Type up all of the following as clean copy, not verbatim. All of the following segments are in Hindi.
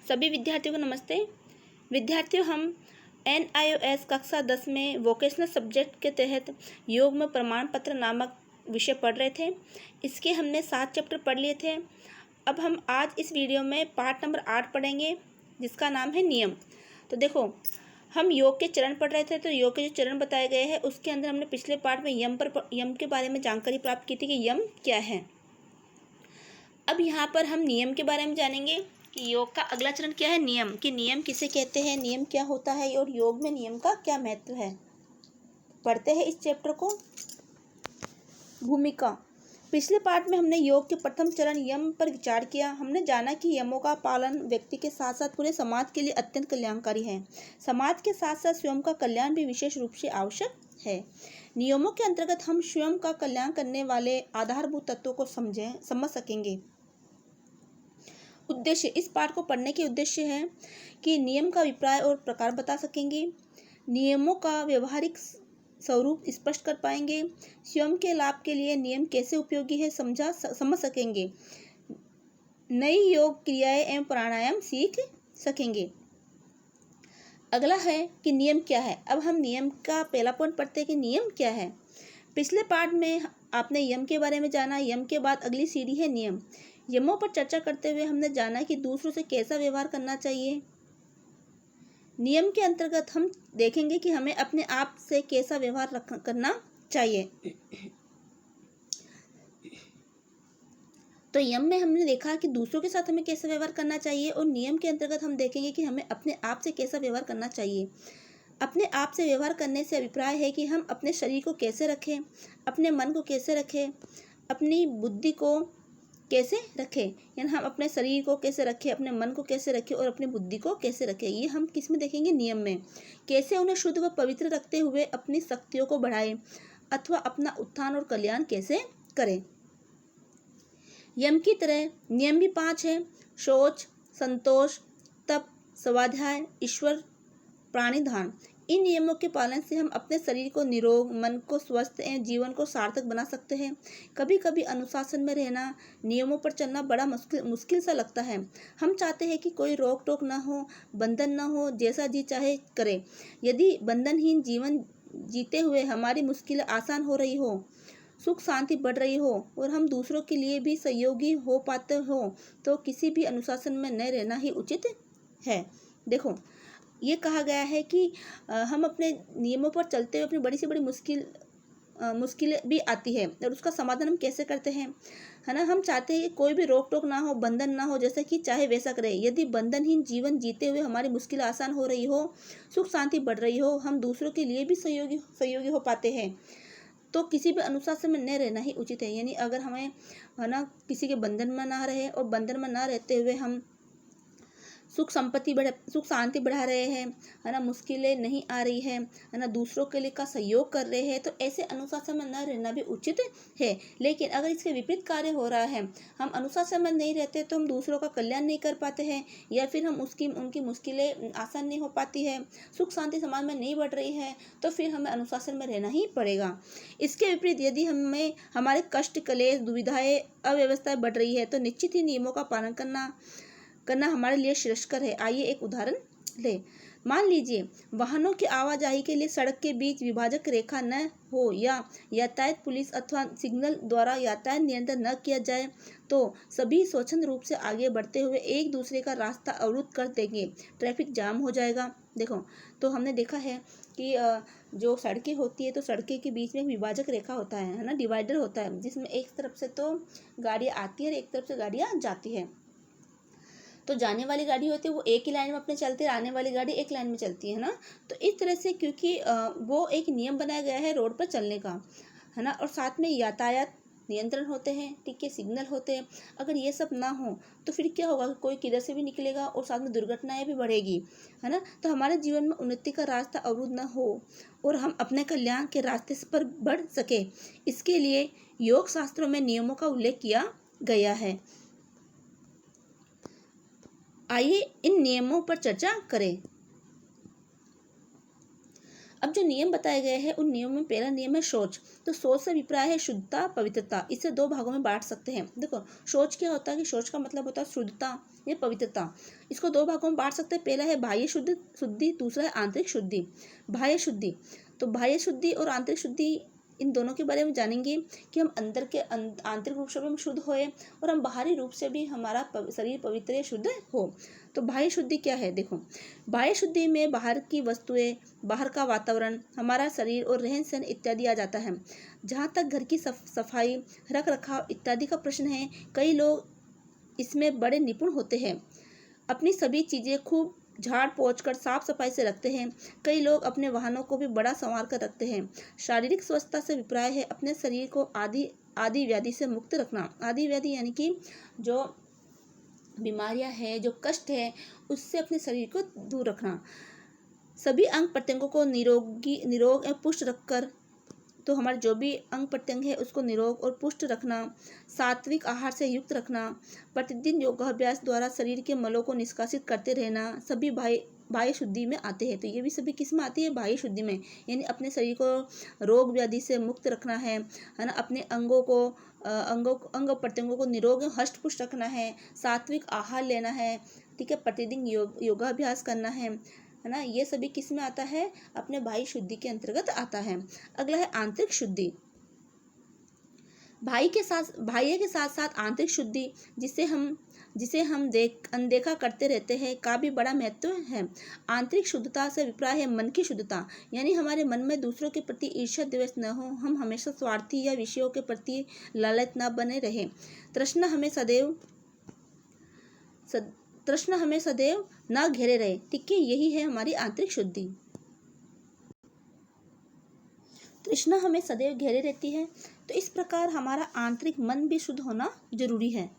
सभी विद्यार्थियों को नमस्ते। विद्यार्थियों, हम NIOS कक्षा 10 में वोकेशनल सब्जेक्ट के तहत योग में प्रमाण पत्र नामक विषय पढ़ रहे थे। इसके हमने 7 चैप्टर पढ़ लिए थे। अब हम आज इस वीडियो में पार्ट नंबर 8 पढ़ेंगे, जिसका नाम है नियम। तो देखो, हम योग के चरण पढ़ रहे थे, तो योग के जो चरण बताए गए हैं उसके अंदर हमने पिछले पार्ट में यम के बारे में जानकारी प्राप्त की थी कि यम क्या है। अब यहाँ पर हम नियम के बारे में जानेंगे कि योग का अगला चरण क्या है, नियम। कि नियम किसे कहते हैं, नियम क्या होता है और योग में नियम का क्या महत्व है। पढ़ते हैं इस चैप्टर को। भूमिका। पिछले पार्ट में हमने योग के प्रथम चरण यम पर विचार किया। हमने जाना कि यमों का पालन व्यक्ति के साथ साथ पूरे समाज के लिए अत्यंत कल्याणकारी है। समाज के साथ साथ स्वयं का कल्याण भी विशेष रूप से आवश्यक है। नियमों के अंतर्गत हम स्वयं का कल्याण करने वाले आधारभूत तत्वों को समझ सकेंगे। उद्देश्य। इस पाठ को पढ़ने के उद्देश्य है कि नियम का अभिप्राय और प्रकार बता सकेंगे, नियमों का व्यवहारिक स्वरूप स्पष्ट कर पाएंगे, स्वयं के लाभ के लिए नियम कैसे उपयोगी है समझ सकेंगे, नई योग क्रियाएं एवं प्राणायाम सीख सकेंगे। अगला है कि नियम क्या है। अब हम नियम का पहला पॉइंट पढ़ते हैं कि नियम क्या है। पिछले पार्ट में आपने यम के बारे में जाना। यम के बाद अगली सीढ़ी है नियम। यमों पर चर्चा करते हुए हमने जाना कि दूसरों से कैसा व्यवहार करना चाहिए। नियम के अंतर्गत हम देखेंगे कि हमें अपने आप से कैसा व्यवहार करना चाहिए। तो यम में हमने देखा कि दूसरों के साथ हमें कैसा व्यवहार करना चाहिए, और नियम के अंतर्गत हम देखेंगे कि हमें अपने आप से कैसा व्यवहार करना चाहिए। अपने आप से व्यवहार करने से अभिप्राय है कि हम अपने शरीर को कैसे रखें, अपने मन को कैसे रखें, अपनी बुद्धि को कैसे रखें। यानी हम अपने शरीर को कैसे रखें, अपने मन को कैसे रखें और अपनी बुद्धि को कैसे रखें। ये हम किस में देखेंगे, नियम में। कैसे उन्हें शुद्ध व पवित्र रखते हुए अपनी शक्तियों को बढ़ाएं अथवा अपना उत्थान और कल्याण कैसे करें। यम की तरह नियम भी 5 है। शौच, संतोष, तप, स्वाध्याय, ईश्वर प्राणिधान। इन नियमों के पालन से हम अपने शरीर को निरोग, मन को स्वस्थ एवं जीवन को सार्थक बना सकते हैं। कभी कभी अनुशासन में रहना, नियमों पर चलना बड़ा मुश्किल सा लगता है। हम चाहते हैं कि कोई रोक टोक ना हो, बंधन ना हो, जैसा जी चाहे करे। यदि बंधनहीन जीवन जीते हुए हमारी मुश्किलें आसान हो रही हो, सुख शांति बढ़ रही हो और हम दूसरों के लिए भी सहयोगी हो पाते हो, तो किसी भी अनुशासन में न रहना ही उचित है। देखो, ये कहा गया है कि हम अपने नियमों पर चलते हुए अपनी बड़ी से बड़ी मुश्किलें भी आती है, और उसका समाधान हम कैसे करते हैं, है ना। हम चाहते हैं कि कोई भी रोक टोक ना हो, बंधन ना हो, जैसे कि चाहे वैसा करे। यदि बंधनहीन जीवन जीते हुए हमारी मुश्किल आसान हो रही हो, सुख शांति बढ़ रही हो, हम दूसरों के लिए भी सहयोगी हो पाते हैं, तो किसी भी अनुशासन में न रहना ही उचित है। यानी अगर हमें, है ना, किसी के बंधन में ना रहे और बंधन में ना रहते हुए हम सुख शांति बढ़ा रहे हैं, है ना, मुश्किलें नहीं आ रही है ना, दूसरों के लिए का सहयोग कर रहे हैं, तो ऐसे अनुशासन में न रहना भी उचित है। लेकिन अगर इसके विपरीत कार्य हो रहा है, हम अनुशासन में नहीं रहते तो हम दूसरों का कल्याण नहीं कर पाते हैं, या फिर हम उनकी मुश्किलें आसान नहीं हो पाती है, सुख शांति समाज में नहीं बढ़ रही है, तो फिर हमें अनुशासन में रहना ही पड़ेगा। इसके विपरीत यदि हमें हमारे कष्ट, क्लेश, दुविधाएं, अव्यवस्थाएं बढ़ रही है, तो निश्चित ही नियमों का पालन करना हमारे लिए श्रेयस्कर है। आइए एक उदाहरण ले। मान लीजिए वाहनों की आवाजाही के लिए सड़क के बीच विभाजक रेखा न हो, या यातायात पुलिस अथवा सिग्नल द्वारा यातायात नियंत्रण न किया जाए, तो सभी स्वच्छंद रूप से आगे बढ़ते हुए एक दूसरे का रास्ता अवरुद्ध कर देंगे, ट्रैफिक जाम हो जाएगा। देखो, तो हमने देखा है कि जो सड़कें होती है, तो सड़कें के बीच में एक विभाजक रेखा होता है ना, डिवाइडर होता है, जिसमें एक तरफ से तो गाड़ियाँ आती है और एक तरफ से गाड़ियाँ जाती है। तो जाने वाली गाड़ी होती है वो एक ही लाइन में अपने चलती है, आने वाली गाड़ी एक लाइन में चलती है ना। तो इस तरह से, क्योंकि वो एक नियम बनाया गया है रोड पर चलने का, है ना, और साथ में यातायात नियंत्रण होते हैं, ठीक है, सिग्नल होते हैं। अगर ये सब ना हो तो फिर क्या होगा, कोई किधर से भी निकलेगा और साथ में दुर्घटनाएं भी बढ़ेगी, है ना। तो हमारे जीवन में उन्नति का रास्ता अवरुद्ध ना हो और हम अपने कल्याण के रास्ते पर बढ़ सके, इसके लिए योग शास्त्रों में नियमों का उल्लेख किया गया है। आइए इन नियमों पर चर्चा करें। अब जो नियम बताए गए हैं उन नियमों में पहला नियम है शौच। तो शौच से अभिप्राय है शुद्धता, पवित्रता। इसे दो भागों में बांट सकते हैं। देखो शौच क्या होता है कि शौच का मतलब होता है शुद्धता या पवित्रता। इसको दो भागों में बांट सकते हैं। पहला है बाह्य शुद्धि, दूसरा है आंतरिक शुद्धि। बाह्य शुद्धि, तो बाह्य शुद्धि और आंतरिक शुद्धि इन दोनों के बारे में जानेंगे कि हम अंदर के आंतरिक रूप से भी हम शुद्ध होए और हम बाहरी रूप से भी हमारा शरीर पवित्र या शुद्ध हो। तो बाह्य शुद्धि क्या है? देखो बाह्य शुद्धि में बाहर की वस्तुएं, बाहर का वातावरण, हमारा शरीर और रहन सहन इत्यादि आ जाता है। जहाँ तक घर की सफाई, रख रखाव इत्यादि का प्रश्न है, कई लोग इसमें बड़े निपुण होते हैं। अपनी सभी चीज़ें खूब झाड़ पोंछ कर साफ सफाई से रखते हैं। कई लोग अपने वाहनों को भी बड़ा संवार कर रखते हैं। शारीरिक स्वच्छता से अभिप्राय है अपने शरीर को आदि व्याधि से मुक्त रखना। आदि व्याधि यानी कि जो बीमारियां हैं, जो कष्ट है, उससे अपने शरीर को दूर रखना। सभी अंग प्रत्यंगों को निरोग एवं पुष्ट रखकर, तो हमारे जो भी अंग प्रत्यंग है उसको निरोग और पुष्ट रखना। सात्विक आहार से युक्त रखना। प्रतिदिन योगाभ्यास द्वारा शरीर के मलों को निष्कासित करते रहना। सभी बाह्य शुद्धि में आते हैं। तो ये भी सभी किस में आती है? बाह्य शुद्धि में। यानी अपने शरीर को रोग व्याधि से मुक्त रखना है ना। अपने अंगों को अंग प्रत्यंगों को निरोग हष्ट पुष्ट रखना है। सात्विक आहार लेना है, ठीक है। प्रतिदिन योगाभ्यास करना है ना। ये सभी किस में आता है? अपने बाह्य शुद्धि के अंतर्गत आता है। अगला है आंतरिक शुद्धि। बाह्य के साथ साथ आंतरिक शुद्धि, जिसे हम अनदेखा करते रहते हैं, का भी बड़ा महत्व है। आंतरिक शुद्धता से अभिप्राय है मन की शुद्धता। यानी हमारे मन में दूसरों के प्रति ईर्ष्या द्वेष न हो, हम हमेशा स्वार्थी या विषयों के प्रति लालच न बने रहे। तृष्णा हमें सदैव न घेरे रहे, ठीक है। यही है हमारी आंतरिक शुद्धि। तृष्णा हमें सदैव घेरे रहती है, तो इस प्रकार हमारा आंतरिक मन भी शुद्ध होना जरूरी है।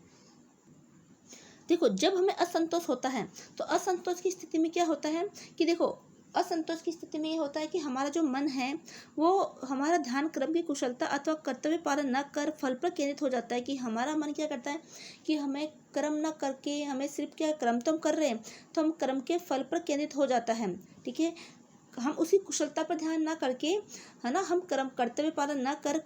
देखो जब हमें असंतोष होता है, तो असंतोष की स्थिति में क्या होता है कि देखो असंतोष की स्थिति में ये होता है कि हमारा जो मन है वो हमारा ध्यान क्रम की कुशलता अथवा कर्तव्य पालन न कर फल पर केंद्रित हो जाता है। कि हमारा मन क्या करता है कि हमें कर्म न करके, हमें सिर्फ क्या कर्म तो हम कर रहे हैं, तो हम कर्म के फल पर केंद्रित हो जाता है, ठीक है। हम उसी कुशलता पर ध्यान ना करके, है ना, हम कर्तव्य पालन ना कर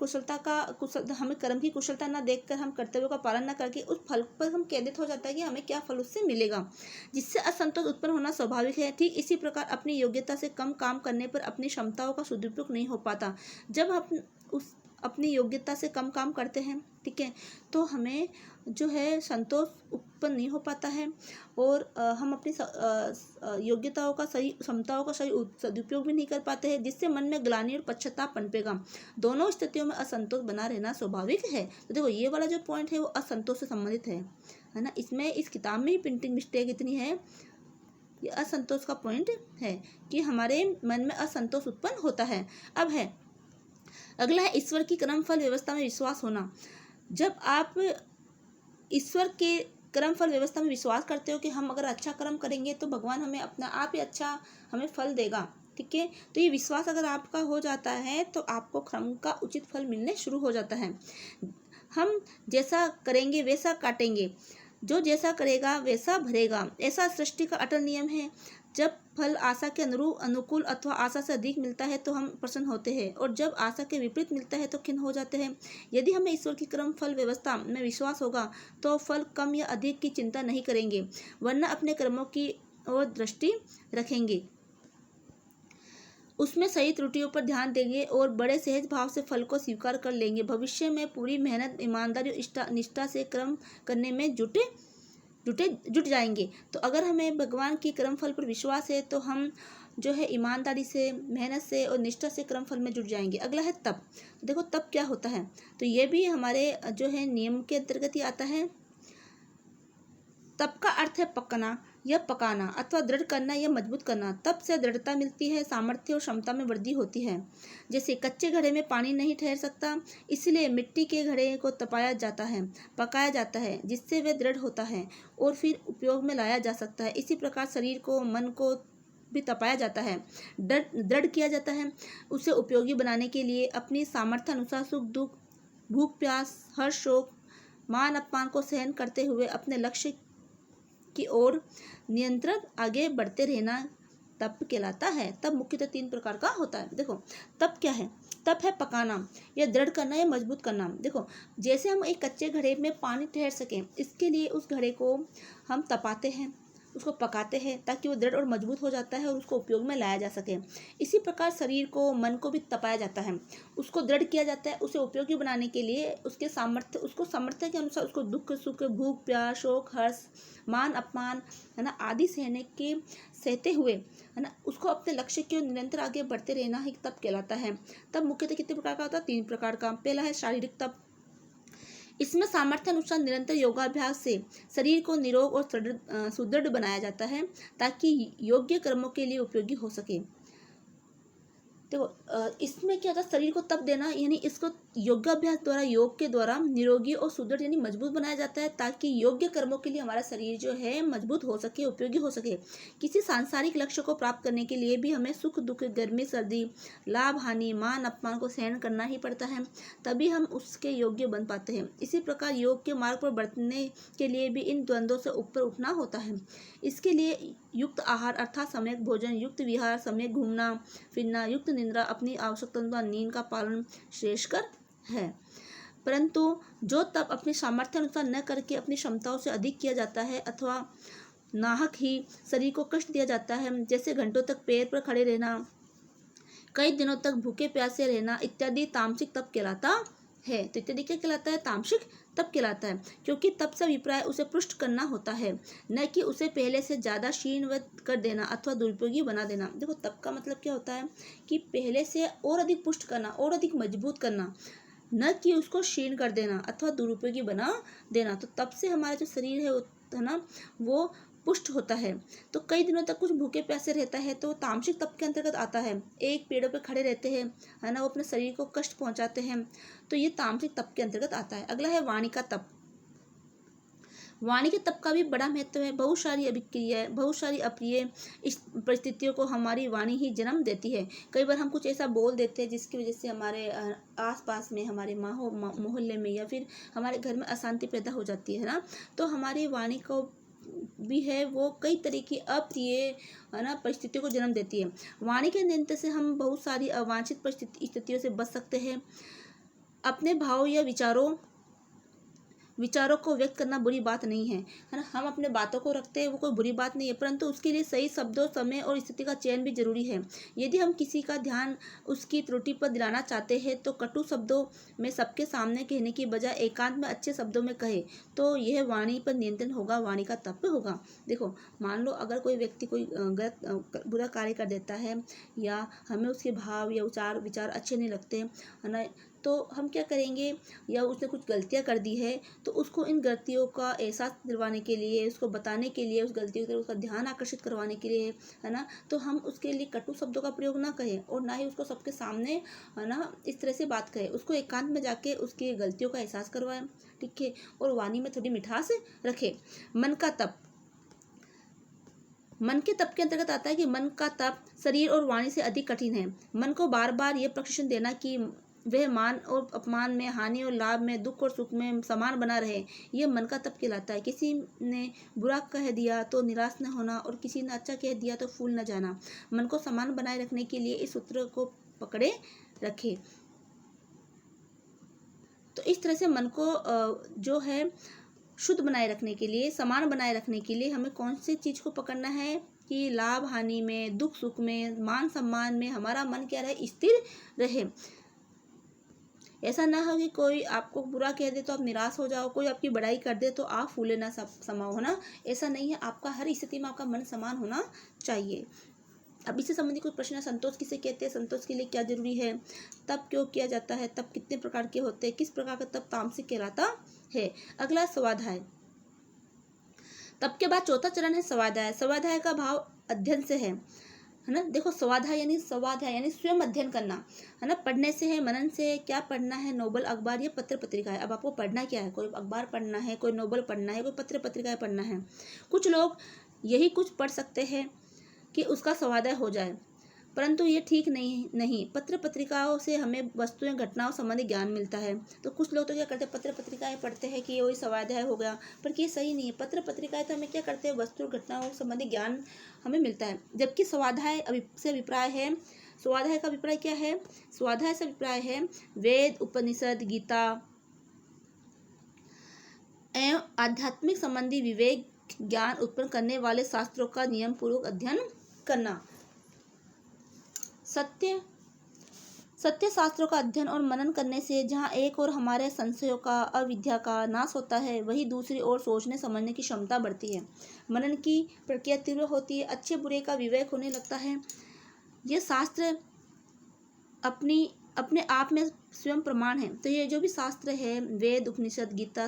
हमें कर्म की कुशलता ना देखकर हम कर्तव्यों का पालन ना करके उस फल पर हम केंद्रित हो जाता है कि हमें क्या फल उससे मिलेगा, जिससे असंतोष उत्पन्न होना स्वाभाविक है। ठीक इसी प्रकार अपनी योग्यता से कम काम करने पर अपनी क्षमताओं का सदुपयोग नहीं हो पाता। जब हम अपनी योग्यता से कम काम करते हैं, ठीक है, तो हमें जो है संतोष उत्पन्न नहीं हो पाता है और हम अपनी योग्यताओं का सही, क्षमताओं का सही सदुपयोग भी नहीं कर पाते हैं, जिससे मन में ग्लानि और पश्चाताप पनपेगा। दोनों स्थितियों में असंतोष बना रहना स्वाभाविक है। तो देखो ये वाला जो पॉइंट है वो असंतोष से संबंधित है ना। इसमें इस किताब में ही प्रिंटिंग मिस्टेक इतनी है, ये असंतोष का पॉइंट है कि हमारे मन में असंतोष उत्पन्न होता है। अब है अगला है ईश्वर की कर्म फल व्यवस्था में विश्वास होना। जब आप ईश्वर के कर्म फल व्यवस्था में विश्वास करते हो कि हम अगर अच्छा कर्म करेंगे तो भगवान हमें अपना आप ही अच्छा हमें फल देगा, ठीक है, तो ये विश्वास अगर आपका हो जाता है तो आपको कर्म का उचित फल मिलने शुरू हो जाता है। हम जैसा करेंगे वैसा काटेंगे, जो जैसा करेगा वैसा भरेगा, ऐसा सृष्टि का अटल नियम है। जब फल आशा के अनुकूल अथवा आशा से अधिक मिलता है तो हम प्रसन्न होते हैं और जब आशा के विपरीत मिलता है तो खिन्न हो जाते हैं। यदि हमें ईश्वर की कर्म फल व्यवस्था में विश्वास होगा तो फल कम या अधिक की चिंता नहीं करेंगे, वरना अपने कर्मों की ओर दृष्टि रखेंगे, उसमें सही त्रुटियों पर ध्यान देंगे और बड़े सहज भाव से फल को स्वीकार कर लेंगे। भविष्य में पूरी मेहनत, ईमानदारी और निष्ठा से कर्म करने में जुट जाएंगे। तो अगर हमें भगवान की कर्म फल पर विश्वास है तो हम जो है ईमानदारी से, मेहनत से और निष्ठा से कर्म फल में जुट जाएंगे। अगला है तप। तो देखो तप क्या होता है, तो ये भी हमारे जो है नियम के अंतर्गत ही आता है। तप का अर्थ है पकना या पकाना अथवा दृढ़ करना या मजबूत करना। तप से दृढ़ता मिलती है, सामर्थ्य और क्षमता में वृद्धि होती है। जैसे कच्चे घड़े में पानी नहीं ठहर सकता, इसलिए मिट्टी के घड़े को तपाया जाता है, पकाया जाता है, जिससे वह दृढ़ होता है और फिर उपयोग में लाया जा सकता है। इसी प्रकार शरीर को, मन को भी तपाया जाता है, दृढ़ किया जाता है, उसे उपयोगी बनाने के लिए अपनी सामर्थ्य अनुसार सुख दुख, भूख प्यास, हर्ष शोक, मान अपमान को सहन करते हुए अपने लक्ष्य की ओर निरंतर आगे बढ़ते रहना। तप कहलाता है। तप मुख्यतः 3 प्रकार का होता है। देखो तप क्या है? तप है पकाना या दृढ़ करना या मजबूत करना। देखो जैसे हम एक कच्चे घड़े में पानी ठहर सकें, इसके लिए उस घड़े को हम तपाते हैं, उसको पकाते हैं ताकि वो दृढ़ और मजबूत हो जाता है और उसको उपयोग में लाया जा सके। इसी प्रकार शरीर को, मन को भी तपाया जाता है, उसको दृढ़ किया जाता है। उसे उपयोगी बनाने के लिए उसको सामर्थ्य के अनुसार उसको दुख सुख, भूख प्यास, शोक हर्ष, मान अपमान, है ना, आदि सहते हुए, है ना, उसको अपने लक्ष्य की ओर निरंतर आगे बढ़ते रहना ही तप कहलाता है। तब मुख्यतः कितने प्रकार का होता है? 3 प्रकार का। पहला है शारीरिक तप। इसमें सामर्थ्य अनुसार निरंतर योगाभ्यास से शरीर को निरोग और सुदृढ़ बनाया जाता है ताकि योग्य कर्मों के लिए उपयोगी हो सके। देखो इसमें क्या होता है? शरीर को तप देना यानी इसको योगाभ्यास द्वारा, योग के द्वारा निरोगी और सुदृढ़ यानी मजबूत बनाया जाता है ताकि योग्य कर्मों के लिए हमारा शरीर जो है मजबूत हो सके, उपयोगी हो सके। किसी सांसारिक लक्ष्य को प्राप्त करने के लिए भी हमें सुख दुख, गर्मी सर्दी, लाभ हानि, मान अपमान को सहन करना ही पड़ता है, तभी हम उसके योग्य बन पाते हैं। इसी प्रकार योग के मार्ग पर बढ़ने के लिए भी इन द्वंद्वों से ऊपर उठना होता है। इसके लिए युक्त आहार अर्थात सम्यक भोजन, युक्त विहार, सम्यक घूमना फिरना, युक्त निद्रा, अपनी आवश्यकता नींद का पालन श्रेयस्कर है। परंतु जो तप अपनी सामर्थ्य अनुसार न करके अपनी क्षमताओं से अधिक किया जाता है अथवा नाहक ही शरीर को कष्ट दिया जाता है, जैसे घंटों तक पैर पर खड़े रहना, कई दिनों तक भूखे प्यासे रहना इत्यादि, तामसिक तप कहलाता है। तो इत्यादि क्या कहलाता है? तामसिक तप कहलाता है। क्योंकि तप से अभिप्राय उसे पुष्ट करना होता है, न कि उसे पहले से ज़्यादा क्षीण कर देना अथवा दुरुपयोगी बना देना। देखो तप का मतलब क्या होता है कि पहले से और अधिक पुष्ट करना और अधिक मजबूत करना, न कि उसको क्षीण कर देना अथवा दुरुपयोगी बना देना। तो तप से हमारा जो शरीर है ना, वो पुष्ट होता है। तो कई दिनों तक कुछ भूखे प्यासे रहता है तो तामसिक तप के अंतर्गत आता है। एक पेड़ों पे खड़े रहते हैं, है ना, वो अपने शरीर को कष्ट पहुंचाते हैं, तो ये तामसिक तप के अंतर्गत आता है। अगला है वाणी का तप। वाणी के तप का भी बड़ा महत्व है। बहुत सारी अभिक्रिया, बहुत सारी अप्रिय इस परिस्थितियों को हमारी वाणी ही जन्म देती है। कई बार हम कुछ ऐसा बोल देते हैं जिसकी वजह से हमारे आसपास में, हमारे मोहल्ले में या फिर हमारे घर में अशांति पैदा हो जाती है ना। तो हमारी वाणी को भी है वो कई तरह की अप्रिय, है ना, परिस्थितियों को जन्म देती है। वाणी के नियंत्रण से हम बहुत सारी अवांछित स्थितियों से बच सकते हैं। अपने भाव या विचारों को व्यक्त करना बुरी बात नहीं है, है ना। हम अपने बातों को रखते हैं, वो कोई बुरी बात नहीं है, परंतु उसके लिए सही शब्दों, समय और स्थिति का चयन भी जरूरी है। यदि हम किसी का ध्यान उसकी त्रुटि पर दिलाना चाहते हैं तो कटु शब्दों में सबके सामने कहने की बजाय एकांत में अच्छे शब्दों में कहे, तो यह वाणी पर नियंत्रण होगा, वाणी का तप होगा। देखो मान लो अगर कोई व्यक्ति कोई गलत बुरा कार्य कर देता है या हमें उसके भाव या विचार अच्छे नहीं लगते, है ना, तो हम क्या करेंगे, या उसने कुछ गलतियां कर दी है तो उसको इन गलतियों का एहसास दिलवाने के लिए, उसको बताने के लिए, उस गलतियों की तरफ उसका ध्यान आकर्षित करवाने के लिए, है ना, तो हम उसके लिए कटु शब्दों का प्रयोग ना करें और ना ही उसको सबके सामने, है ना, इस तरह से बात करें। उसको एकांत में जाके उसकी गलतियों का एहसास करवाएं, ठीक है, और वाणी में थोड़ी मिठास रखें। मन का तप। मन के तप के अंतर्गत आता है कि मन का तप शरीर और वाणी से अधिक कठिन है। मन को बार बार ये प्रशिक्षण देना कि वह मान और अपमान में, हानि और लाभ में, दुख और सुख में समान बना रहे, यह मन का तप कहलाता है। किसी ने बुरा कह दिया तो निराश न होना और किसी ने अच्छा कह दिया तो फूल न जाना। मन को समान बनाए रखने के लिए इस सूत्र को पकड़े रखे। तो इस तरह से मन को जो है शुद्ध बनाए रखने के लिए, समान बनाए रखने के लिए हमें कौन सी चीज़ को पकड़ना है कि लाभ हानि में, दुख सुख में, मान सम्मान में हमारा मन क्या रहे, स्थिर रहे। ऐसा ना हो कि कोई आपको बुरा कह दे तो आप निराश हो जाओ, कोई आपकी बड़ाई कर दे तो आप फूले ना समाओ, है ना। ऐसा नहीं है, आपका हर स्थिति में आपका मन समान होना चाहिए। अब इससे संबंधित कुछ प्रश्न है। संतोष किसे कहते हैं, संतोष के लिए क्या जरूरी है, तप क्यों किया जाता है, तप कितने प्रकार के होते हैं, किस प्रकार का तप तामसिक कहलाता है। अगला स्वाध्याय। तप के बाद चौथा चरण है स्वाध्याय। स्वाध्याय का भाव अध्ययन से है ना। देखो स्वाध्याय यानी स्वयं अध्ययन करना, है ना, पढ़ने से है, मनन से है। क्या पढ़ना है, नोबल अखबार या पत्र पत्रिका है। अब आपको पढ़ना क्या है, कोई अखबार पढ़ना है, कोई नोबल पढ़ना है, कोई पत्र पत्रिकाएं पढ़ना है। कुछ लोग यही कुछ पढ़ सकते हैं कि उसका स्वाध्याय हो जाए, परंतु ये ठीक नहीं पत्र पत्रिकाओं से हमें वस्तुएं घटनाओं संबंधी ज्ञान मिलता है। तो कुछ लोग तो क्या करते हैं, पत्र पत्रिकाएं पढ़ते हैं कि वही स्वाध्याय हो गया, पर ये सही नहीं है। पत्र पत्रिकाएं तो हमें क्या करते हैं, वस्तु घटनाओं संबंधी ज्ञान हमें मिलता है, जबकि स्वाध्याय से अभिप्राय है, स्वाध्याय का अभिप्राय क्या है, स्वाध्याय से अभिप्राय है वेद, उपनिषद, गीता एवं आध्यात्मिक संबंधी विवेक ज्ञान उत्पन्न करने वाले शास्त्रों का नियम पूर्वक अध्ययन करना। सत्य शास्त्रों का अध्ययन और मनन करने से जहाँ एक और हमारे संशयों का, अविद्या का नाश होता है, वही दूसरी ओर सोचने समझने की क्षमता बढ़ती है। मनन की प्रक्रिया तीव्र होती है, अच्छे बुरे का विवेक होने लगता है। ये शास्त्र अपने आप में स्वयं प्रमाण है। तो ये जो भी शास्त्र है, वेद, उपनिषद, गीता,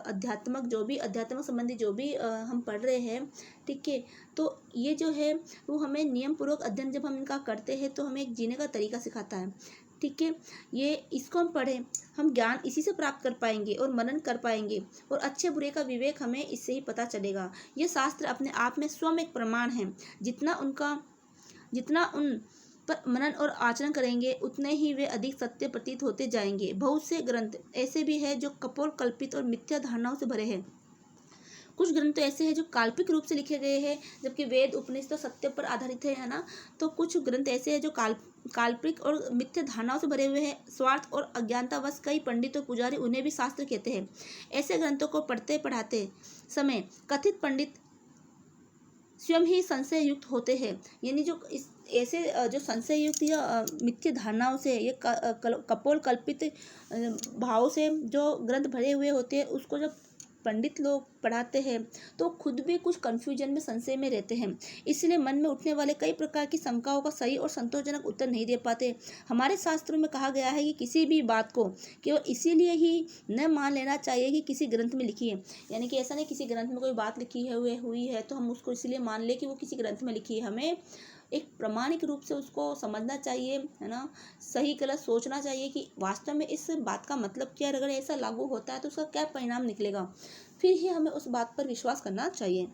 अध्यात्मक जो भी अध्यात्म संबंधी जो भी हम पढ़ रहे हैं, ठीक है, तो ये जो है वो हमें नियम पूर्वक अध्ययन जब हम इनका करते हैं तो हमें एक जीने का तरीका सिखाता है। ठीक है, ये इसको हम पढ़ें, हम ज्ञान इसी से प्राप्त कर पाएंगे और मनन कर पाएंगे, और अच्छे बुरे का विवेक हमें इससे ही पता चलेगा। ये शास्त्र अपने आप में स्वयं एक प्रमाण है। जितना उन पर मनन और आचरण करेंगे उतने ही वे अधिक सत्य प्रतीत होते जाएंगे। बहुत से ग्रंथ ऐसे भी हैं जो कपोल, कल्पित और मिथ्या धारणाओं से भरे हैं। कुछ ग्रंथ ऐसे हैं जो काल्पनिक रूप से लिखे गए हैं, जबकि वेद, उपनिषद तो सत्य पर आधारित है ना। तो कुछ ग्रंथ ऐसे हैं जो काल्पनिक और मिथ्या धारणाओं से भरे हुए हैं। स्वार्थ और अज्ञानतावश कई पंडित और पुजारी उन्हें भी शास्त्र कहते हैं। ऐसे ग्रंथों को पढ़ते पढ़ाते समय कथित पंडित स्वयं ही संशय युक्त होते हैं। यानी जो ऐसे जो संशय युक्त या मिथ्या धारणाओं से, ये कपोल, कल्पित भाव से जो ग्रंथ भरे हुए होते हैं, उसको जब पंडित लोग पढ़ाते हैं तो खुद भी कुछ कंफ्यूजन में, संशय में रहते हैं। इसलिए मन में उठने वाले कई प्रकार की शंकाओं का सही और संतोषजनक उत्तर नहीं दे पाते। हमारे शास्त्रों में कहा गया है कि किसी भी बात को केवल इसीलिए ही न मान लेना चाहिए कि किसी ग्रंथ में लिखी है। यानी कि ऐसा नहीं किसी ग्रंथ में कोई बात लिखी है हुई है तो हम उसको इसलिए मान ले कि वो किसी ग्रंथ में लिखी है। हमें एक प्रामाणिक रूप से उसको समझना चाहिए, है ना। सही गलत सोचना चाहिए कि वास्तव में इस बात का मतलब क्या है, अगर ऐसा लागू होता है तो उसका क्या परिणाम निकलेगा, फिर ही हमें उस बात पर विश्वास करना चाहिए।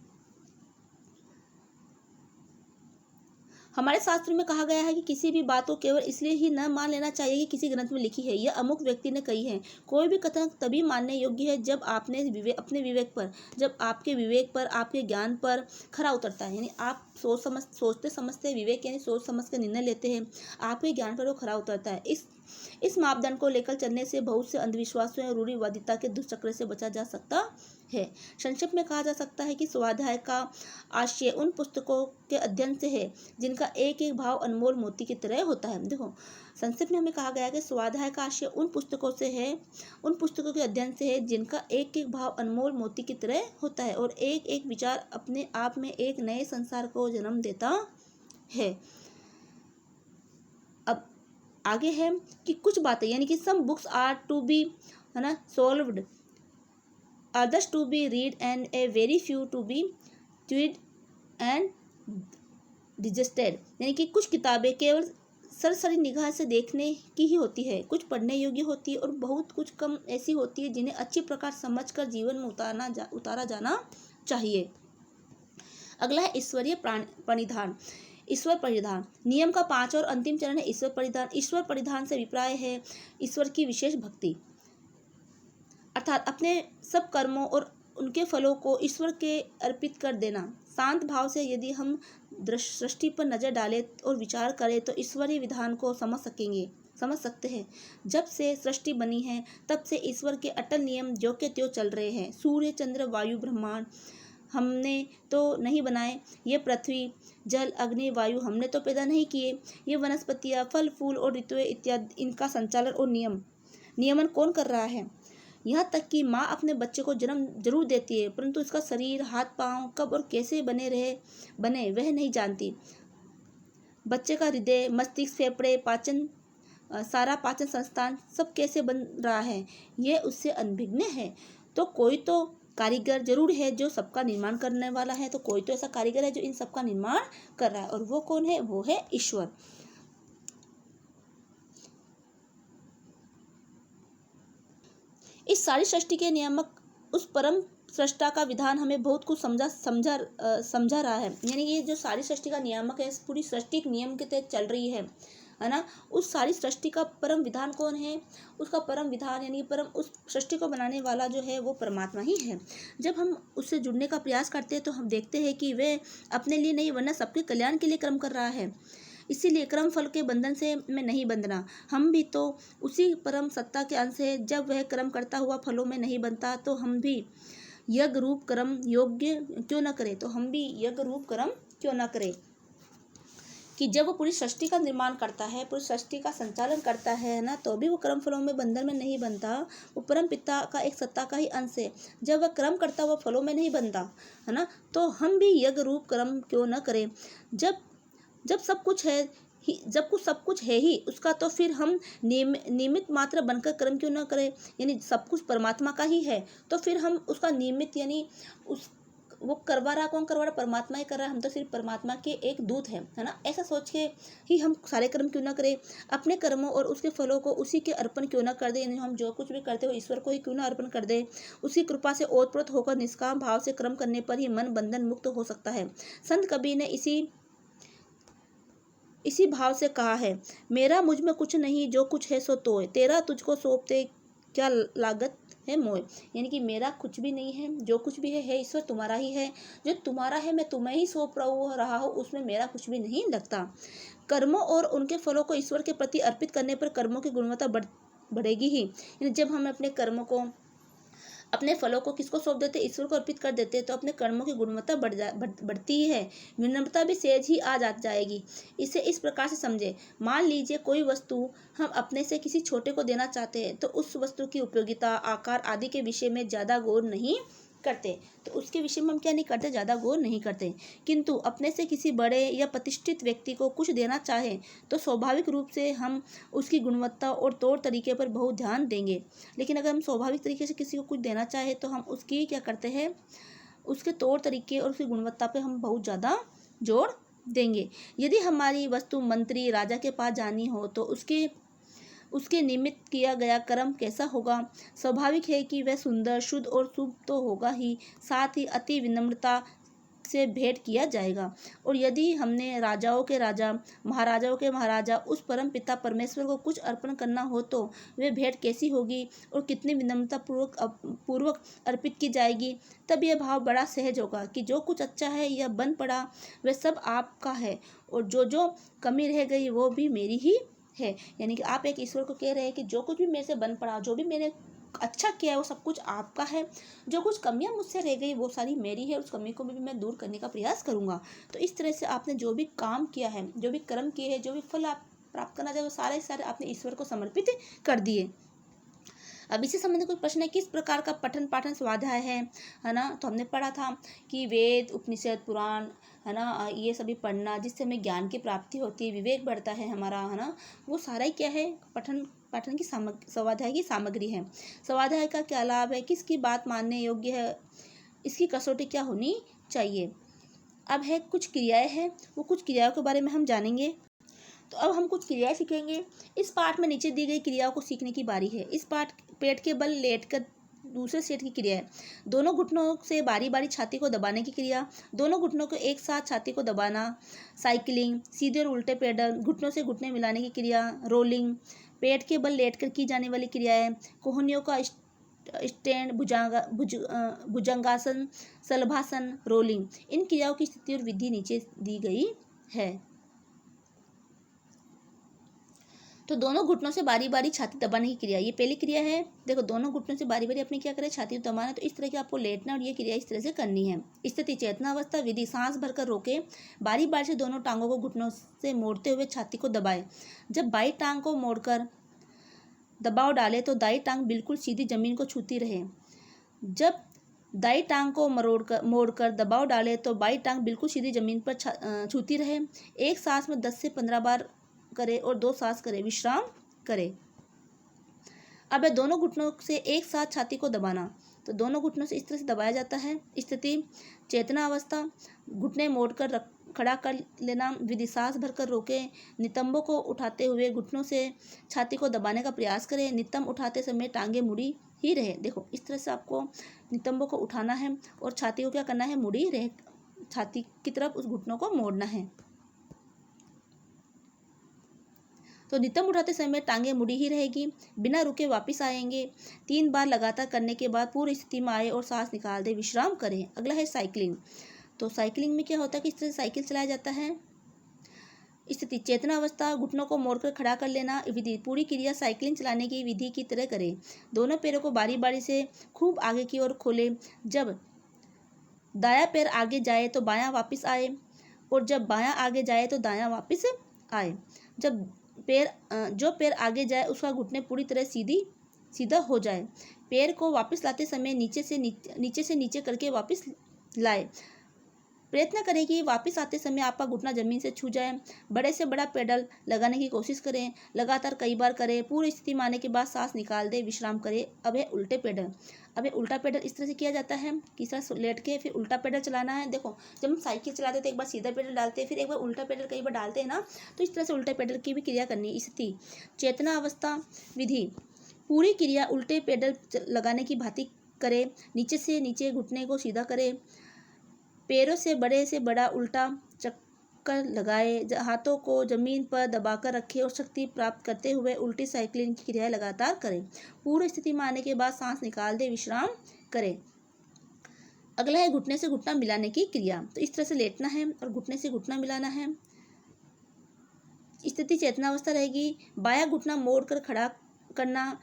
हमारे शास्त्रों में कहा गया है कि किसी भी बात को केवल इसलिए ही न मान लेना चाहिए कि किसी ग्रंथ में लिखी है या अमुक व्यक्ति ने कही है। कोई भी कथन तभी मानने योग्य है जब अपने विवेक पर, जब आपके विवेक पर, आपके ज्ञान पर खरा उतरता है। यानी आप सोचते समझते विवेक, यानी सोच समझ कर निर्णय लेते हैं, आपके ज्ञान पर वो खरा उतरता है। इस मापदंड को लेकर चलने से बहुत से अंधविश्वासों या रूढ़िवादिता के दुष्चक्र से बचा जा सकता है। संक्षेप में कहा जा सकता है कि स्वाध्याय का आशय उन पुस्तकों के अध्ययन से है जिनका एक एक भाव अनमोल मोती की तरह होता है। देखो, संक्षेप में हमें कहा गया है कि स्वाध्याय का आशय उन पुस्तकों से है, उन पुस्तकों के अध्ययन से है जिनका एक एक भाव अनमोल मोती की तरह होता है, और एक एक विचार अपने आप में एक नए संसार को जन्म देता है। अब आगे है कि कुछ बातें, यानी कि some books are to be, है ना, solved, others to be read and a very few to be chewed and digested। यानी कि कुछ किताबें केवल सरसरी निगाह से देखने की ही होती है, कुछ पढ़ने योग्य होती है, और बहुत कुछ कम ऐसी होती है जिन्हें अच्छी प्रकार समझकर जीवन में उतारा जाना चाहिए। अगला है ईश्वरीय परिधान। ईश्वर परिधान नियम का 5 और अंतिम चरण है ईश्वर परिधान। ईश्वर परिधान से अभिप्राय है ईश्वर की विशेष भक्ति, अर्थात अपने सब कर्मों और उनके फलों को ईश्वर के अर्पित कर देना। शांत भाव से यदि हम सृष्टि पर नजर डालें और विचार करें तो ईश्वरीय विधान को समझ सकते हैं। जब से सृष्टि बनी है तब से ईश्वर के अटल नियम ज्यों के त्यों चल रहे हैं। सूर्य, चंद्र, वायु, ब्रह्मांड हमने तो नहीं बनाए, ये पृथ्वी, जल, अग्नि, वायु हमने तो पैदा नहीं किए, ये वनस्पतियाँ, फल फूल और ऋतुएं इत्यादि, इनका संचालन और नियमन कौन कर रहा है। यहाँ तक कि माँ अपने बच्चे को जन्म जरूर देती है, परंतु इसका शरीर, हाथ पांव कब और कैसे बने वह नहीं जानती। बच्चे का हृदय, मस्तिष्क, फेफड़े, सारा पाचन संस्थान सब कैसे बन रहा है, ये उससे अनभिज्ञ है। तो कोई तो कारीगर जरूर है जो सबका निर्माण करने वाला है, तो कोई तो ऐसा कारीगर है जो इन सबका निर्माण कर रहा है, और वो कौन है, वो है ईश्वर। इस सारी सृष्टि के नियामक उस परम सृष्टा का विधान हमें बहुत कुछ समझा रहा है। यानी ये जो सारी सृष्टि का नियामक है, पूरी सृष्टि एक नियम के तहत चल रही है ना। उस सारी सृष्टि का परम विधान कौन है? उसका परम विधान यानी परम उस सृष्टि को बनाने वाला जो है वो परमात्मा ही है। जब हम उससे जुड़ने का प्रयास करते हैं तो हम देखते हैं कि वह अपने लिए नहीं वरना सबके कल्याण के लिए कर्म कर रहा है। इसीलिए कर्म फल के बंधन से मैं नहीं बंधना। हम भी तो उसी परम सत्ता के अंश है। जब वह कर्म करता हुआ फलों में नहीं बनता तो हम भी यज्ञ रूप कर्म योग्य क्यों न करें। तो हम भी यज्ञ रूप कर्म क्यों न करें कि जब वो पूरी सृष्टि का निर्माण करता है, पूरी सृष्टि का संचालन करता है ना, तो भी वो कर्म फलों में बंधन में नहीं बनता। वो परम पिता का एक सत्ता का ही अंश है। जब वह कर्म करता हुआ फलों में नहीं बनता है ना, तो हम भी यज्ञ रूप कर्म क्यों न करें। जब जब सब कुछ है सब कुछ है ही उसका, तो फिर हम निमित्त मात्र बनकर कर्म क्यों न करें। यानी सब कुछ परमात्मा का ही है, तो फिर हम उसका निमित्त यानी उस वो करवा रहा, कौन करवा रहा? परमात्मा ही कर रहा है। हम तो सिर्फ परमात्मा के एक दूत हैं, है ना। ऐसा सोच के ही हम सारे कर्म क्यों ना करें। अपने कर्मों और उसके फलों को उसी के अर्पण क्यों ना कर दें। यानी हम जो कुछ भी करते हो ईश्वर को ही क्यों ना अर्पण कर दें। उसकी कृपा से ओतप्रोत होकर निष्काम भाव से कर्म करने पर ही मन बंधन मुक्त हो सकता है। संत कबीर ने इसी भाव से कहा है, मेरा मुझ में कुछ नहीं, जो कुछ है सो तोय, तेरा तुझको सौंपते क्या लागत है मोय। यानी कि मेरा कुछ भी नहीं है, जो कुछ भी है ईश्वर तुम्हारा ही है। जो तुम्हारा है मैं तुम्हें ही सौंप रहा हूँ, उसमें मेरा कुछ भी नहीं लगता। कर्मों और उनके फलों को ईश्वर के प्रति अर्पित करने पर कर्मों की गुणवत्ता बढ़ेगी ही। यानी जब हम अपने कर्मों को, अपने फलों को किसको सौंप देते? ईश्वर को अर्पित कर देते, तो अपने कर्मों की गुणवत्ता बढ़ती ही है। विनम्रता भी सहज ही आ जाएगी। इसे इस प्रकार से समझे, मान लीजिए कोई वस्तु हम अपने से किसी छोटे को देना चाहते हैं, तो उस वस्तु की उपयोगिता, आकार आदि के विषय में ज़्यादा गौर नहीं करते। तो उसके विषय में हम क्या नहीं करते? ज़्यादा गौर नहीं करते। किंतु अपने से किसी बड़े या प्रतिष्ठित व्यक्ति को कुछ देना चाहें तो स्वाभाविक रूप से हम उसकी गुणवत्ता और तौर तरीके पर बहुत ध्यान देंगे। लेकिन अगर हम स्वाभाविक तरीके से किसी को कुछ देना चाहें तो हम उसकी क्या करते हैं? उसके तौर तरीके और उसकी गुणवत्ता पर हम बहुत ज़्यादा जोर देंगे। यदि हमारी वस्तु मंत्री राजा के पास जानी हो तो उसके निमित्त किया गया कर्म कैसा होगा? स्वाभाविक है कि वह सुंदर, शुद्ध और शुभ तो होगा ही, साथ ही अति विनम्रता से भेंट किया जाएगा। और यदि हमने राजाओं के राजा, महाराजाओं के महाराजा, उस परम पिता परमेश्वर को कुछ अर्पण करना हो तो वह भेंट कैसी होगी और कितनी विनम्रता पूर्वक अर्पित की जाएगी। तब यह भाव बड़ा सहज होगा कि जो कुछ अच्छा है या बन पड़ा वह सब आपका है, और जो कमी रह गई वो भी मेरी ही है। यानी कि आप एक ईश्वर को कह रहे हैं कि जो कुछ भी मेरे से बन पड़ा, जो भी मैंने अच्छा किया है वो सब कुछ आपका है। जो कुछ कमियां मुझसे रह गई वो सारी मेरी है, उस कमी को भी मैं दूर करने का प्रयास करूंगा। तो इस तरह से आपने जो भी काम किया है, जो भी कर्म किए हैं, जो भी फल आप प्राप्त करना चाहे, वो सारे आपने ईश्वर को समर्पित कर दिए। अब इसी संबंधित कुछ प्रश्न है, किस प्रकार का पठन पाठन स्वाध्याय है ना। तो हमने पढ़ा था कि वेद, उपनिषद, पुराण, है ना, ये सभी पढ़ना जिससे हमें ज्ञान की प्राप्ति होती है, विवेक बढ़ता है हमारा, है ना। वो सारा ही क्या है? पाठन की स्वाध्याय की सामग्री है। स्वाध्याय का क्या लाभ है? किसकी बात मानने योग्य है? इसकी कसौटी क्या होनी चाहिए? अब है कुछ क्रियाएं हैं, वो कुछ क्रियाओं के बारे में हम जानेंगे। तो अब हम कुछ क्रियाएं सीखेंगे। इस पाठ में नीचे दी गई क्रियाओं को सीखने की बारी है। इस पाठ पेट के बल लेटकर दूसरे सेट की क्रिया है। दोनों घुटनों से बारी बारी छाती को दबाने की क्रिया, दोनों घुटनों को एक साथ छाती को दबाना, साइकिलिंग, सीधे और उल्टे पैडल, घुटनों से घुटने मिलाने की क्रिया, रोलिंग, पेट के बल लेटकर की जाने वाली क्रियाएं, कोहनियों का स्टैंड, भुजंगासन, शलभासन, रोलिंग। इन क्रियाओं की स्थिति और विधि नीचे दी गई है। तो दोनों घुटनों से बारी बारी छाती दबाने की क्रिया, ये पहली क्रिया है। देखो, दोनों घुटनों से बारी बारी अपनी क्या करें? छाती दबाना। तो इस तरह की आपको लेटना और ये क्रिया इस तरह से करनी है। स्थिति चेतनावस्था विधि, सांस भरकर रोके, बारी बारी से दोनों टांगों को घुटनों से मोड़ते हुए छाती को दबाए। जब बाई टांग को मोड़कर दबाव डाले तो दाई टांग बिल्कुल सीधी जमीन को छूती रहे। जब दाई टांग को मोड़कर दबाव डाले तो बाई टांग बिल्कुल सीधी जमीन पर छूती रहे। एक सांस में 10 से 15 बार करे और 2 सांस करे, विश्राम करे। अब दोनों घुटनों से एक साथ छाती को दबाना। तो दोनों घुटनों से इस तरह से दबाया जाता है। स्थिति चेतना अवस्था, घुटने मोड़कर खड़ा कर लेना। विधि, सांस भरकर रोके, नितंबों को उठाते हुए घुटनों से छाती को दबाने का प्रयास करें। नितंब उठाते समय टांगे मुड़ी ही रहे। देखो, इस तरह से आपको नितंबों को उठाना है और छाती को क्या करना है, मुड़ी रह छाती की तरफ उस घुटनों को मोड़ना है। तो नितंब उठाते समय टांगे मुड़ी ही रहेगी, बिना रुके वापस आएंगे। 3 बार लगातार करने के बाद पूरी स्थिति में आए और सांस निकाल दे, विश्राम करें। अगला है साइकिलिंग। तो साइकिलिंग में क्या होता है कि इस तरह से साइकिल चलाया जाता है। स्थिति चेतना अवस्था, घुटनों को मोड़कर खड़ा कर लेना। विधि पूरी क्रिया साइकिलिंग चलाने की विधि की तरह करें। दोनों पैरों को बारी बारी से खूब आगे की ओर खोलें। जब दायां पैर आगे जाए तो बायां वापस आए और जब बायां आगे जाए तो दायां वापस आए। जब जो पैर आगे जाए उसका घुटने पूरी तरह सीधा हो जाए। पैर को वापस लाते समय नीचे से नीचे करके वापस लाए। प्रयत्न करें कि वापस आते समय आपका घुटना जमीन से छू जाए। बड़े से बड़ा पेडल लगाने की कोशिश करें। लगातार कई बार करें। पूरी स्थिति में आने के बाद सांस निकाल दे, विश्राम करें। अब है उल्टे पेडल। अब ये उल्टा पेडल इस तरह से किया जाता है कि इस तरह से लेट के फिर उल्टा पेडल चलाना है। देखो, जब हम साइकिल चलाते हैं तो एक बार सीधा पेडल डालते हैं, फिर एक बार उल्टा पेडल कई बार डालते हैं ना, तो इस तरह से उल्टे पेडल की भी क्रिया करनी। स्थिति चेतना अवस्था। विधि पूरी क्रिया उल्टे पेडल लगाने की भांति करें। नीचे से नीचे घुटने को सीधा करें। पैरों से बड़ा उल्टा चक्कर लगाए। हाथों को जमीन पर दबाकर रखें और शक्ति प्राप्त करते हुए उल्टी साइकिलिंग की क्रिया लगातार करें। पूर्ण स्थिति में आने के बाद सांस निकाल दे, विश्राम करें। अगला है घुटने से घुटना मिलाने की क्रिया। तो इस तरह से लेटना है और घुटने से घुटना मिलाना है। स्थिति चेतनावस्था रहेगी। बायां घुटना मोड़कर खड़ा करना।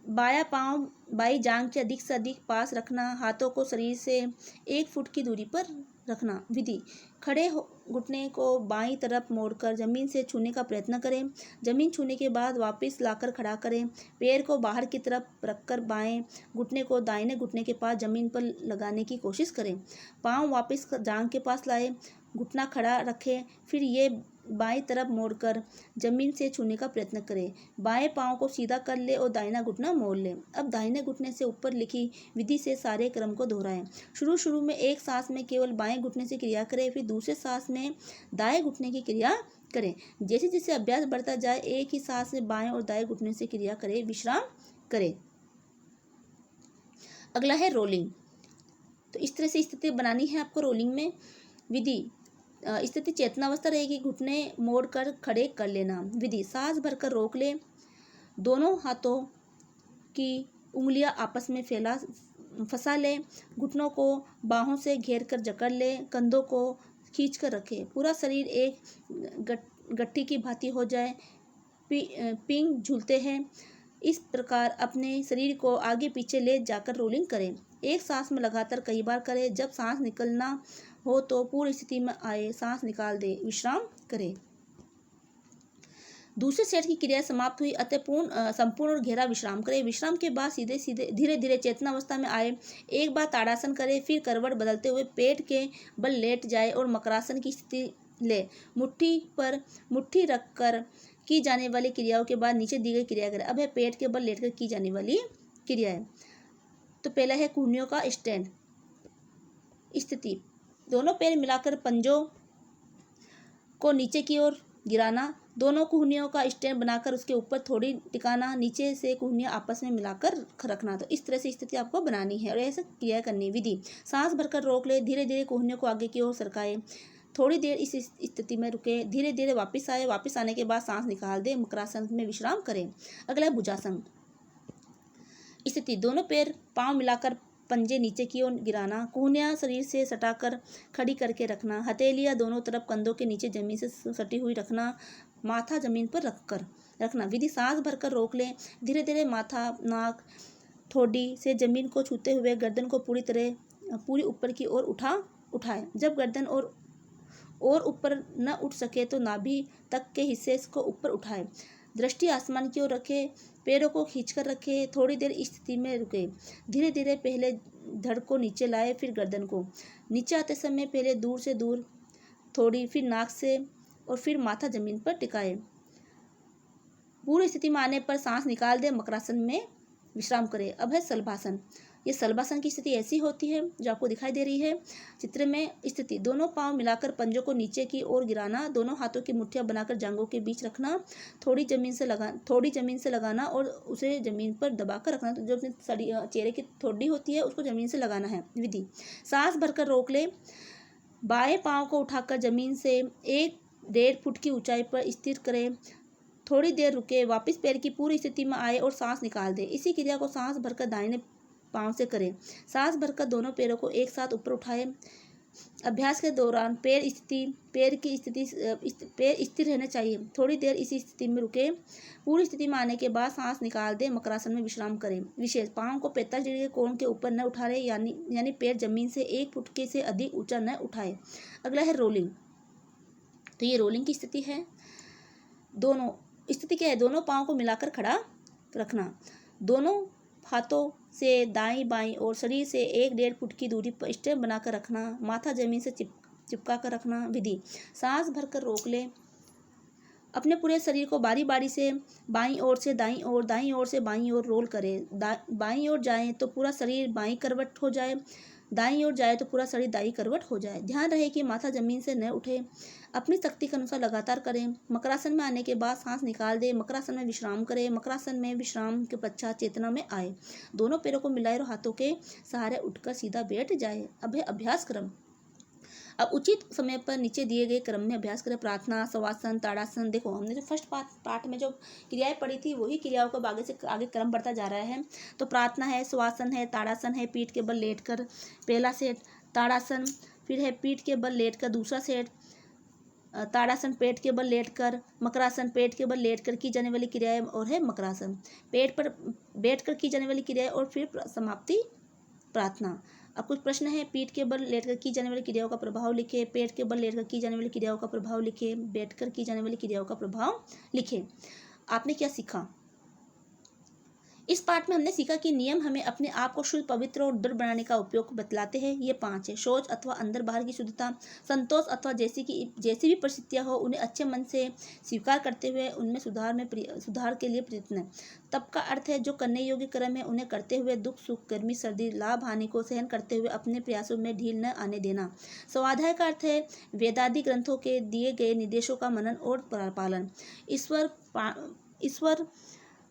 बायां पांव बाई जांघ के अधिक से अधिक पास रखना। हाथों को शरीर से 1 फुट की दूरी पर रखना। विधि खड़े घुटने को बाईं तरफ मोड़कर जमीन से छूने का प्रयत्न करें। जमीन छूने के बाद वापस लाकर खड़ा करें। पैर को बाहर की तरफ रखकर बाएं घुटने को दाहिने घुटने के पास जमीन पर लगाने की कोशिश करें। पांव वापस जांघ के पास लाएं, घुटना खड़ा रखें, फिर ये बाएं तरफ मोड़कर जमीन से छूने का प्रयत्न करें। बाएं पांव को सीधा कर ले और दाहिना घुटना मोड़ लें। अब दाहिने घुटने से ऊपर लिखी विधि से सारे क्रम को दोहराएं। शुरू में एक सांस में केवल बाएं घुटने से क्रिया करें, फिर दूसरे सांस में दाएं घुटने की क्रिया करें। जैसे जैसे अभ्यास बढ़ता जाए एक ही सांस में बाएं और दाएं घुटने से क्रिया करें, विश्राम करें। अगला है रोलिंग। तो इस तरह से स्थिति बनानी है आपको रोलिंग में। विधि स्थिति चेतनावस्था रहेगी। घुटने मोड़कर खड़े कर लेना। विधि सांस भरकर रोक ले। दोनों हाथों की उंगलियां आपस में फंसा ले। घुटनों को बाहों से घेर कर जकड़ ले। कंधों को खींच कर रखे। पूरा शरीर एक गट्ठी की भांति हो जाए। पिंग झूलते हैं। इस प्रकार अपने शरीर को आगे पीछे ले जाकर रोलिंग करें। एक सांस में लगातार कई बार करें। जब सांस निकलना हो तो पूर्ण स्थिति में आए, सांस निकाल दे, विश्राम करें। दूसरे सेट की क्रिया समाप्त हुई, अतः संपूर्ण और गहरा विश्राम करें। विश्राम के बाद धीरे धीरे चेतनावस्था में आए। एक बार ताड़ासन करें, फिर करवट बदलते हुए पेट के बल लेट जाए और मकरासन की स्थिति ले। मुट्ठी रखकर की जाने वाली क्रियाओं के बाद नीचे दी गई क्रिया करें। अब है पेट के बल लेटकर की जाने वाली क्रिया है। तो पहला है कूहनियों का स्टैंड। स्थिति दोनों पैर मिलाकर पंजों को नीचे की ओर गिराना। दोनों कूहनियों का स्टैंड बनाकर उसके ऊपर थोड़ी टिकाना। नीचे से कूहनियां आपस में मिलाकर रखना। तो इस तरह से स्थिति आपको बनानी है और ऐसे क्रिया करनी। विधि सांस भरकर रोक ले। धीरे धीरे कूहनियों को आगे की ओर सरकाए। थोड़ी देर इस स्थिति में रुके। धीरे धीरे वापस आए। वापस आने के बाद सांस निकाल दे, मकरासन में विश्राम करें। अगला है भुजासन। स्थिति दोनों पैर पांव मिलाकर पंजे नीचे की ओर गिराना। कूहनियां शरीर से सटाकर खड़ी करके रखना। हथेलियां दोनों तरफ कंधों के नीचे जमीन से सटी हुई रखना। माथा जमीन पर रखना। विधि सांस भरकर रोक लें। धीरे धीरे माथा, नाक, ठोडी से जमीन को छूते हुए गर्दन को पूरी ऊपर की ओर उठाएं। जब गर्दन और ऊपर न उठ सके तो नाभि तक के हिस्से को ऊपर उठाएं। दृष्टि आसमान की ओर रखें। पैरों को खींचकर रखें। थोड़ी देर इस स्थिति में रुके। धीरे धीरे पहले धड़ को नीचे लाए, फिर गर्दन को नीचे आते समय पहले दूर से दूर थोड़ी, फिर नाक से और फिर माथा जमीन पर टिकाए। पूरी स्थिति में आने पर सांस निकाल दे, मकरासन में विश्राम करें। अब है शलभासन। ये शलभासन की स्थिति ऐसी होती है जो आपको दिखाई दे रही है चित्र में। स्थिति, दोनों पांव मिलाकर पंजों को नीचे की ओर गिराना, दोनों हाथों की मुट्ठियां बनाकर जांघों के बीच रखना, थोड़ी जमीन से लगाना और उसे जमीन पर दबाकर रखना। तो जो अपने चेहरे की ठोड़ी होती है उसको जमीन से लगाना है। विधि, सांस भरकर रोक ले, बाएं पांव को उठाकर जमीन से 1-1.5 फुट की ऊंचाई पर स्थिर करें, थोड़ी देर रुके, वापस पैर की पूरी स्थिति में आए और सांस निकाल दे। इसी क्रिया को सांस भरकर दाहिने पांव से करें। सांस भरकर दोनों पैरों को एक साथ ऊपर उठाएं। अभ्यास के दौरान पैर स्थिर रहना चाहिए। थोड़ी देर इसी स्थिति में रुके, पूरी स्थिति में आने के बाद सांस निकाल दे, मकरासन में विश्राम करें। विशेष, पांव को 45 डिग्री के कोण के ऊपर न उठाए, यानी पैर जमीन से 1 फुट के से अधिक ऊंचा न उठाए। अगला है रोलिंग। तो ये रोलिंग की स्थिति है। स्थिति क्या है? दोनों पांव को मिलाकर खड़ा रखना, दोनों हाथों से दाईं बाईं और शरीर से 1-1.5 फुट की दूरी पर स्टेप बनाकर रखना, माथा जमीन से चिपका कर रखना। विधि, सांस भरकर रोक ले, अपने पूरे शरीर को बारी बारी से बाईं ओर से दाईं ओर, दाईं ओर से बाईं ओर रोल करें। बाईं ओर जाए तो पूरा शरीर बाईं करवट हो जाए, दाईं ओर जाए तो पूरा शरीर दाईं करवट हो जाए। ध्यान रहे कि माथा जमीन से न उठे। अपनी शक्ति के अनुसार लगातार करें। मकरासन में आने के बाद सांस निकाल दे, मकरासन में विश्राम करें। मकरासन में विश्राम के पश्चात चेतना में आए, दोनों पैरों को मिलाए और हाथों के सहारे उठकर सीधा बैठ जाए। अब है अभ्यास क्रम। अब उचित समय पर नीचे दिए गए क्रम में अभ्यास करें। प्रार्थना, शवासन, ताड़ासन। देखो, हमने जो फर्स्ट पार्ट में जो क्रियाएं पढ़ी थी वही क्रियाओं का आगे क्रम बढ़ता जा रहा है। तो प्रार्थना है, शवासन है, ताड़ासन है, पीठ के बल लेटकर पहला सेट, ताड़ासन, फिर है पीठ के बल लेटकर दूसरा सेट, ताड़ासन पेट के बल लेटकर, मकरासन पेट के बल लेटकर की जाने वाली क्रियाएं और है मकरासन पेट पर बैठकर की जाने वाली क्रियाएं और फिर समाप्ति प्रार्थना। अब कुछ प्रश्न है। पीठ के बल लेटकर की जाने वाली क्रियाओं का प्रभाव लिखे, पेट के बल लेटकर की जाने वाली क्रियाओं का प्रभाव लिखे, बैठकर की जाने वाली क्रियाओं का प्रभाव लिखे। आपने क्या सीखा? इस पाठ में हमने सीखा कि नियम हमें अपने आप को शुद्ध, पवित्र और दृढ़ बनाने का उपयोग बतलाते हैं। ये 5 है। शौच अथवा अंदर बाहर की शुद्धता, संतोष अथवा जैसी भी परिस्थितियां हो उन्हें अच्छे मन से स्वीकार करते हुए उनमें सुधार के लिए प्रयत्न। तप का अर्थ है जो करने योग्य कर्म है उन्हें करते हुए दुख सुख, गर्मी सर्दी, लाभ हानि को सहन करते हुए अपने प्रयासों में ढील न आने देना। स्वाध्याय का अर्थ है वेदादि ग्रंथों के दिए गए निर्देशों का मनन और पालन। ईश्वर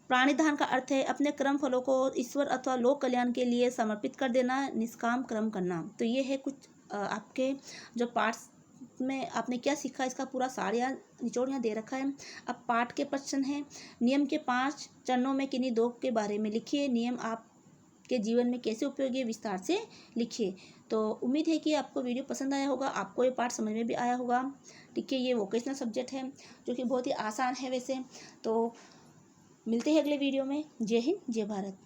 प्राणिधान का अर्थ है अपने कर्म फलों को ईश्वर अथवा लोक कल्याण के लिए समर्पित कर देना, निष्काम कर्म करना। तो ये है कुछ आपके जो पाठ में आपने क्या सीखा, इसका पूरा सार या निचोड़ यहाँ दे रखा है। अब पाठ के प्रश्न हैं। नियम के 5 चरणों में किन्हीं 2 के बारे में लिखिए। नियम आपके जीवन में कैसे उपयोगी है विस्तार से लिखिए। तो उम्मीद है कि आपको वीडियो पसंद आया होगा, आपको ये पाठ समझ में भी आया होगा। ठीक है, ये वोकेशनल सब्जेक्ट है जो कि बहुत ही आसान है वैसे। तो मिलते हैं अगले वीडियो में। जय हिंद, जय भारत।